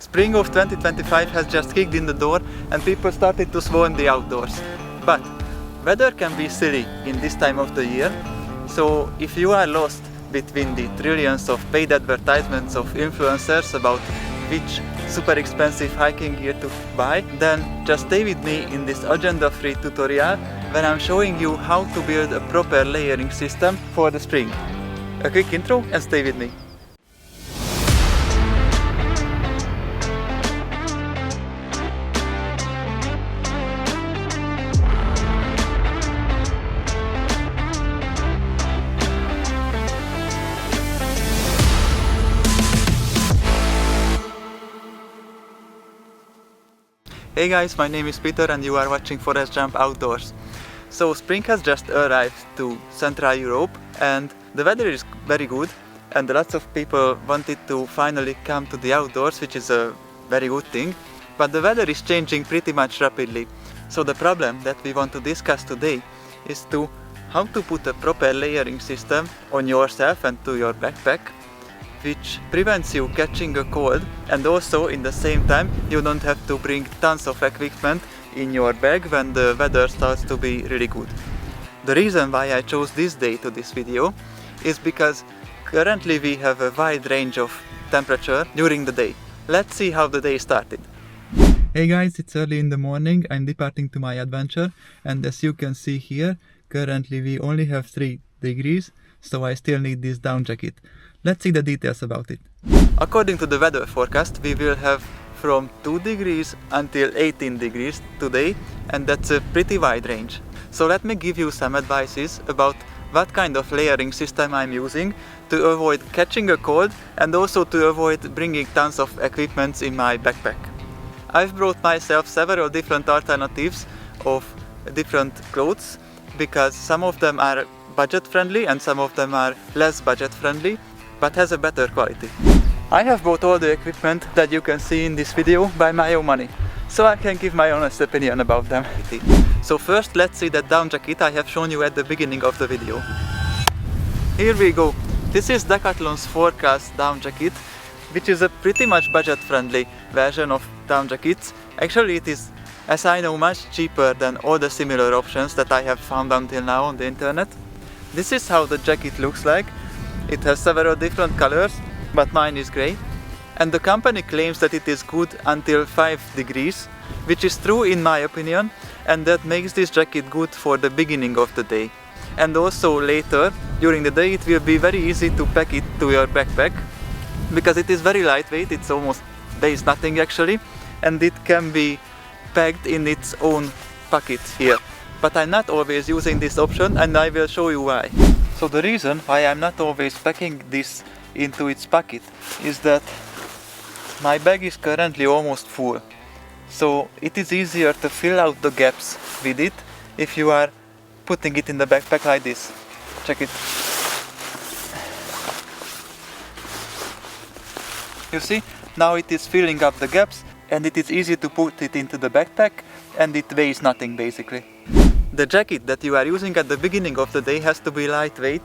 Spring of 2025 has just kicked in the door and people started to swarm the outdoors. But weather can be silly in this time of the year, so if you are lost between the trillions of paid advertisements of influencers about which super expensive hiking gear to buy, then just stay with me in this agenda-free tutorial where I'm showing you how to build a proper layering system for the spring. A quick intro and stay with me. Hey guys, my name is Peter and you are watching Forest Jump Outdoors. So spring has just arrived to Central Europe and the weather is very good and lots of people wanted to finally come to the outdoors, which is a very good thing. But the weather is changing pretty much rapidly. So the problem that we want to discuss today is how to put a proper layering system on yourself and to your backpack, which prevents you catching a cold, and also in the same time you don't have to bring tons of equipment in your bag when the weather starts to be really good. The reason why I chose this day to this video is because currently we have a wide range of temperature during the day. Let's see how the day started. Hey guys, it's early in the morning, I'm departing to my adventure, and as you can see here, currently we only have 3 degrees, so I still need this down jacket. Let's see the details about it. According to the weather forecast, we will have from 2 degrees until 18 degrees today, and that's a pretty wide range. So let me give you some advices about what kind of layering system I'm using to avoid catching a cold and also to avoid bringing tons of equipment in my backpack. I've brought myself several different alternatives of different clothes because some of them are budget friendly and some of them are less budget friendly, but has a better quality. I have bought all the equipment that you can see in this video by my own money, so I can give my honest opinion about them. So first let's see that down jacket I have shown you at the beginning of the video. Here we go. This is Decathlon's Forecast down jacket, which is a pretty much budget friendly version of down jackets. Actually it is, as I know, much cheaper than all the similar options that I have found until now on the internet. This is how the jacket looks like. It has several different colors, but mine is grey. And the company claims that it is good until 5 degrees, which is true in my opinion, and that makes this jacket good for the beginning of the day. And also later, during the day, it will be very easy to pack it to your backpack, because it is very lightweight, it's almost weighs nothing actually, and it can be packed in its own pocket here. But I'm not always using this option, and I will show you why. So the reason why I'm not always packing this into its pocket is that my bag is currently almost full. So it is easier to fill out the gaps with it if you are putting it in the backpack like this. Check it. You see, now it is filling up the gaps and it is easy to put it into the backpack and it weighs nothing basically. The jacket that you are using at the beginning of the day has to be lightweight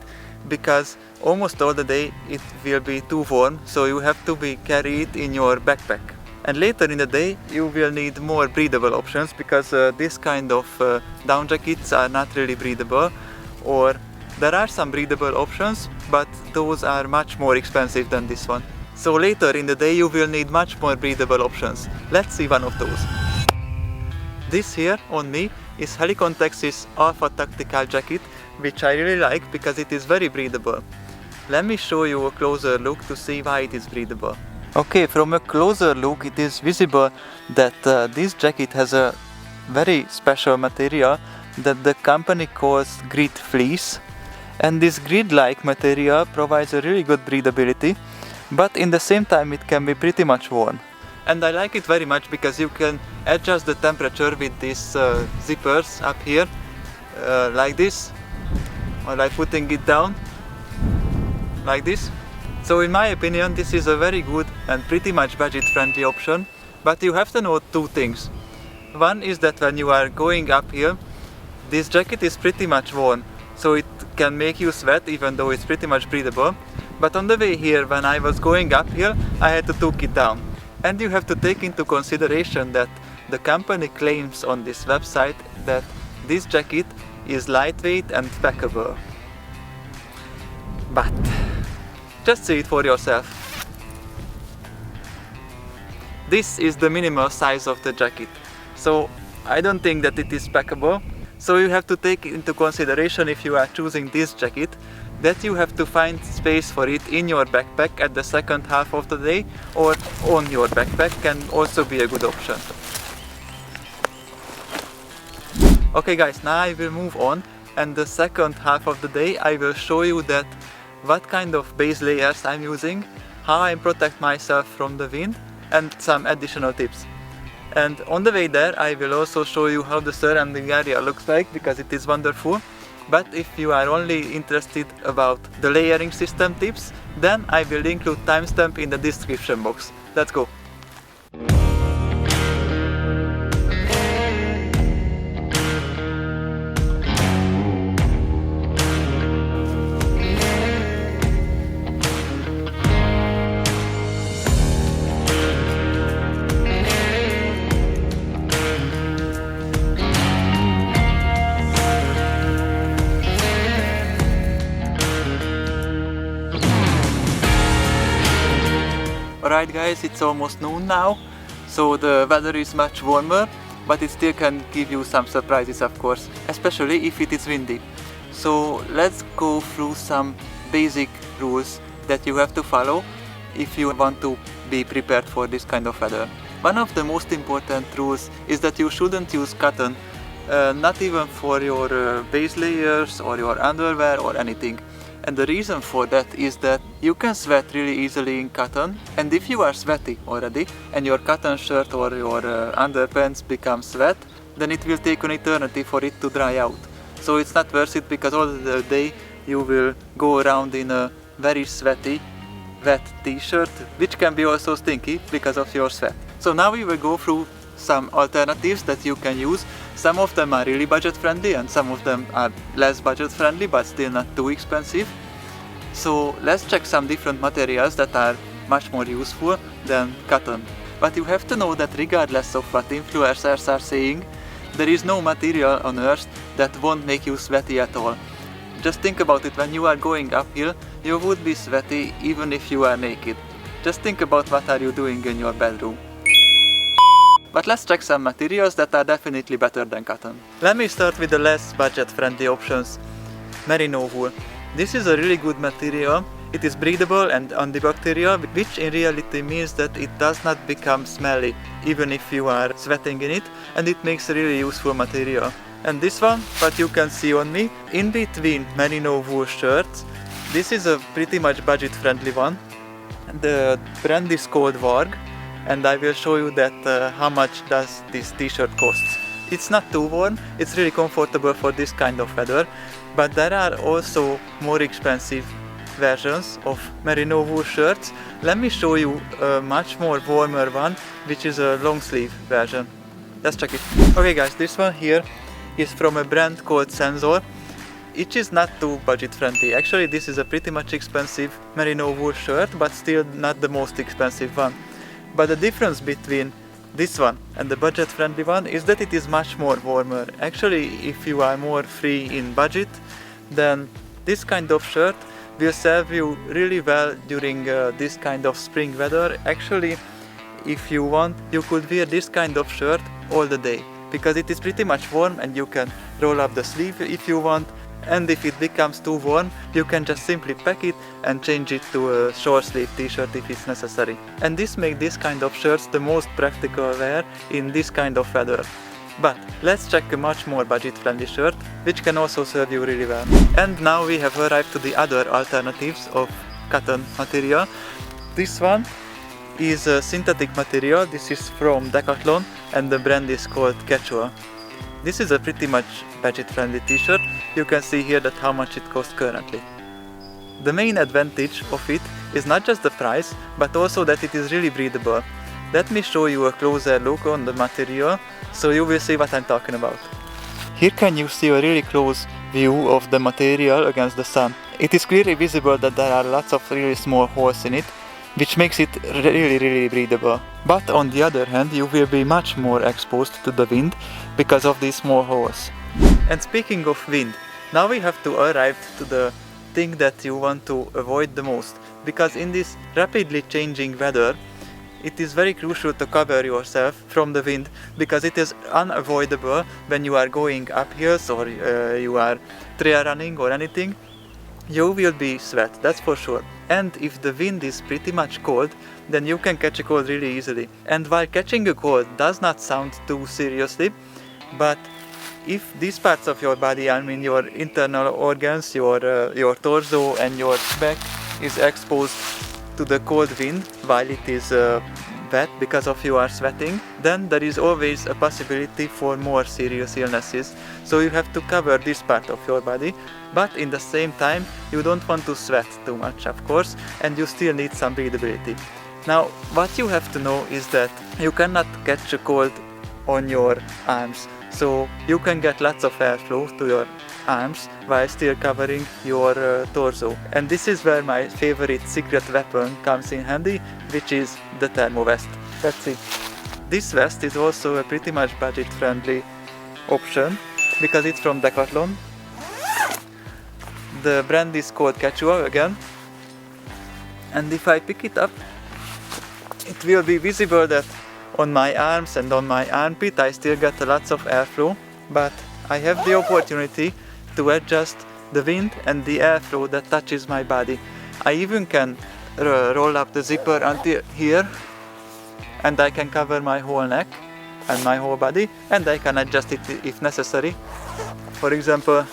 because almost all the day it will be too warm, so you have to carry it in your backpack. And later in the day you will need more breathable options because this kind of down jackets are not really breathable, or there are some breathable options, but those are much more expensive than this one. So later in the day you will need much more breathable options. Let's see one of those. This here on me is Helicon Texas Alpha Tactical Jacket, which I really like because it is very breathable. Let me show you a closer look to see why it is breathable. Okay, from a closer look it is visible that this jacket has a very special material that the company calls grid fleece, and this grid-like material provides a really good breathability, but in the same time it can be pretty much worn. And I like it very much because you can adjust the temperature with these zippers up here, like this, or like putting it down, like this. So in my opinion this is a very good and pretty much budget friendly option, but you have to know 2 things. One is that when you are going up here, this jacket is pretty much worn, so it can make you sweat even though it's pretty much breathable. But on the way here, when I was going uphill, I had to take it down. And you have to take into consideration that the company claims on this website that this jacket is lightweight and packable. But just see it for yourself. This is the minimal size of the jacket, so I don't think that it is packable. So you have to take into consideration, if you are choosing this jacket, that you have to find space for it in your backpack at the second half of the day, or on your backpack can also be a good option. Okay guys, now I will move on, and the second half of the day I will show you that what kind of base layers I'm using, how I protect myself from the wind, and some additional tips. And on the way there I will also show you how the surrounding area looks like, because it is wonderful. But if you are only interested about the layering system tips, then I will include timestamp in the description box. Let's go! Alright guys, it's almost noon now, so the weather is much warmer, but it still can give you some surprises, of course, especially if it is windy. So let's go through some basic rules that you have to follow if you want to be prepared for this kind of weather. One of the most important rules is that you shouldn't use cotton, not even for your base layers or your underwear or anything. And the reason for that is that you can sweat really easily in cotton, and if you are sweaty already and your cotton shirt or your underpants become wet, then it will take an eternity for it to dry out. So it's not worth it, because all the day you will go around in a very sweaty, wet t-shirt, which can be also stinky because of your sweat. So now we will go through some alternatives that you can use. Some of them are really budget friendly and some of them are less budget friendly but still not too expensive. So let's check some different materials that are much more useful than cotton. But you have to know that regardless of what influencers are saying, there is no material on earth that won't make you sweaty at all. Just think about it, when you are going uphill, you would be sweaty even if you are naked. Just think about what are you doing in your bedroom. But let's check some materials that are definitely better than cotton. Let me start with the less budget-friendly options. Merino wool. This is a really good material. It is breathable and antibacterial, which in reality means that it does not become smelly even if you are sweating in it, and it makes a really useful material. And this one, what you can see on me, in between merino wool shirts, this is a pretty much budget-friendly one. The brand is called Varg, and I will show you that how much does this t-shirt cost. It's not too warm, it's really comfortable for this kind of weather, but there are also more expensive versions of merino wool shirts. Let me show you a much more warmer one, which is a long sleeve version. Let's check it. Okay guys, this one here is from a brand called Sensor. It is not too budget friendly. Actually, this is a pretty much expensive merino wool shirt, but still not the most expensive one. But the difference between this one and the budget friendly one is that it is much more warmer. Actually, if you are more free in budget, then this kind of shirt will serve you really well during this kind of spring weather. Actually, if you want, you could wear this kind of shirt all the day, because it is pretty much warm and you can roll up the sleeve if you want. And if it becomes too warm, you can just simply pack it and change it to a short sleeve t-shirt if it's necessary. And this makes this kind of shirts the most practical wear in this kind of weather. But let's check a much more budget friendly shirt, which can also serve you really well. And now we have arrived to the other alternatives of cotton material. This one is a synthetic material. This is from Decathlon and the brand is called Quechua. This is a pretty much budget-friendly t-shirt. You can see here that how much it costs currently. The main advantage of it is not just the price, but also that it is really breathable. Let me show you a closer look on the material, so you will see what I'm talking about. Here can you see a really close view of the material against the sun. It is clearly visible that there are lots of really small holes in it, which makes it really breathable. But on the other hand, you will be much more exposed to the wind because of these small holes. And speaking of wind, now we have to arrive to the thing that you want to avoid the most, because in this rapidly changing weather, it is very crucial to cover yourself from the wind, because it is unavoidable when you are going up hills or you are trail running or anything. You will be sweat, that's for sure. And if the wind is pretty much cold, then you can catch a cold really easily. And while catching a cold does not sound too seriously, but if these parts of your body, I mean your internal organs, your torso and your back is exposed to the cold wind while it is wet because of you are sweating, then there is always a possibility for more serious illnesses. So you have to cover this part of your body, but in the same time you don't want to sweat too much, of course, and you still need some breathability. Now what you have to know is that you cannot catch a cold on your arms, so you can get lots of airflow to your arms while still covering your torso. And this is where my favorite secret weapon comes in handy, which is the thermo vest. That's it. This vest is also a pretty much budget friendly option because it's from Decathlon. The brand is called Quechua again, and if I pick it up, it will be visible that on my arms and on my armpit I still get lots of airflow, but I have the opportunity to adjust the wind and the airflow that touches my body. I even can roll up the zipper until here, and I can cover my whole neck and my whole body, and I can adjust it if necessary. For example,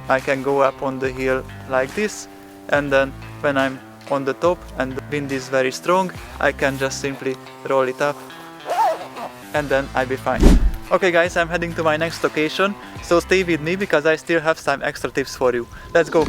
I can go up on the hill like this, and then when I'm on the top and the wind is very strong, I can just simply roll it up and then I'll be fine. Okay guys, I'm heading to my next location, so stay with me because I still have some extra tips for you. Let's go!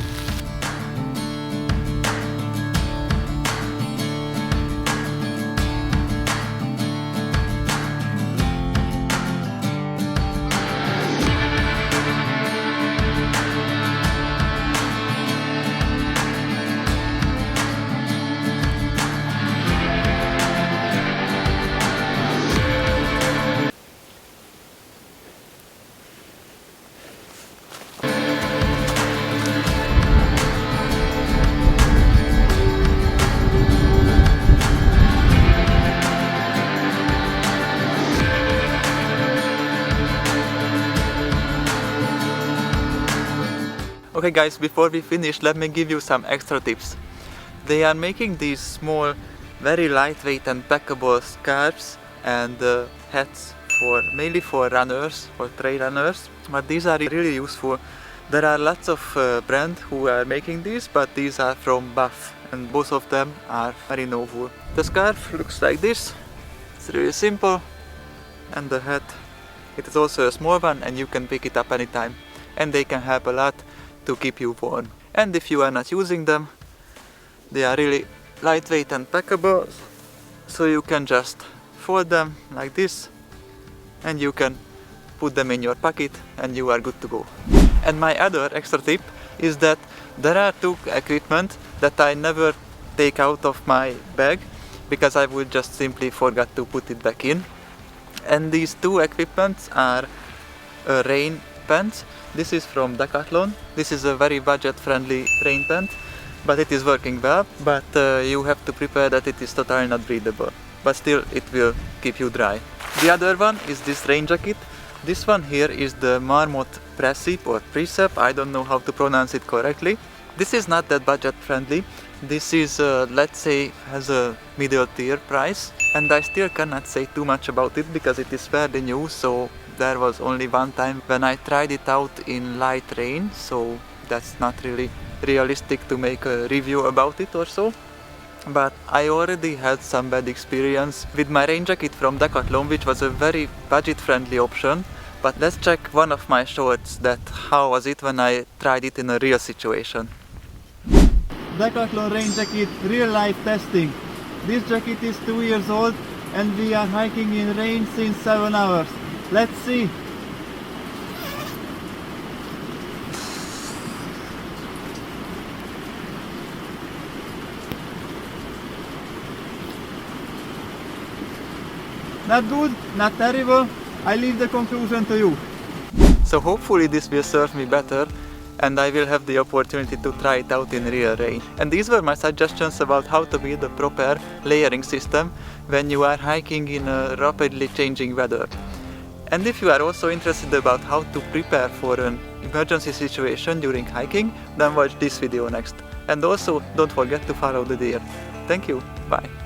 Okay guys, before we finish, let me give you some extra tips. They are making these small, very lightweight and packable scarves and hats mainly for runners, for trail runners, but these are really useful. There are lots of brands who are making these, but these are from Buff and both of them are very novel. The scarf looks like this, it's really simple, and the hat, it is also a small one and you can pick it up anytime, and they can help a lot to keep you warm. And if you are not using them, they are really lightweight and packable, so you can just fold them like this and you can put them in your pocket and you are good to go. And my other extra tip is that there are two equipment that I never take out of my bag because I would just simply forget to put it back in. And these two equipments are rain pants. This is from Decathlon. This is a very budget friendly rain pant, but it is working well, but you have to prepare that it is totally not breathable, but still it will keep you dry. The other one is this rain jacket. This one here is the Marmot Precip or Precip, I don't know how to pronounce it correctly. This is not that budget friendly. This is, let's say, has a middle tier price, and I still cannot say too much about it because it is fairly new, so there was only one time when I tried it out in light rain, so that's not really realistic to make a review about it or so. But I already had some bad experience with my rain jacket from Decathlon, which was a very budget friendly option. But let's check one of my shorts, that how was it when I tried it in a real situation. Decathlon rain jacket real life testing. This jacket is 2 years old and we are hiking in rain since 7 hours. Let's see. Not good, not terrible. I leave the conclusion to you. So hopefully this will serve me better and I will have the opportunity to try it out in real rain. And these were my suggestions about how to build a proper layering system when you are hiking in a rapidly changing weather. And if you are also interested about how to prepare for an emergency situation during hiking, then watch this video next. And also don't forget to follow the deer. Thank you, bye.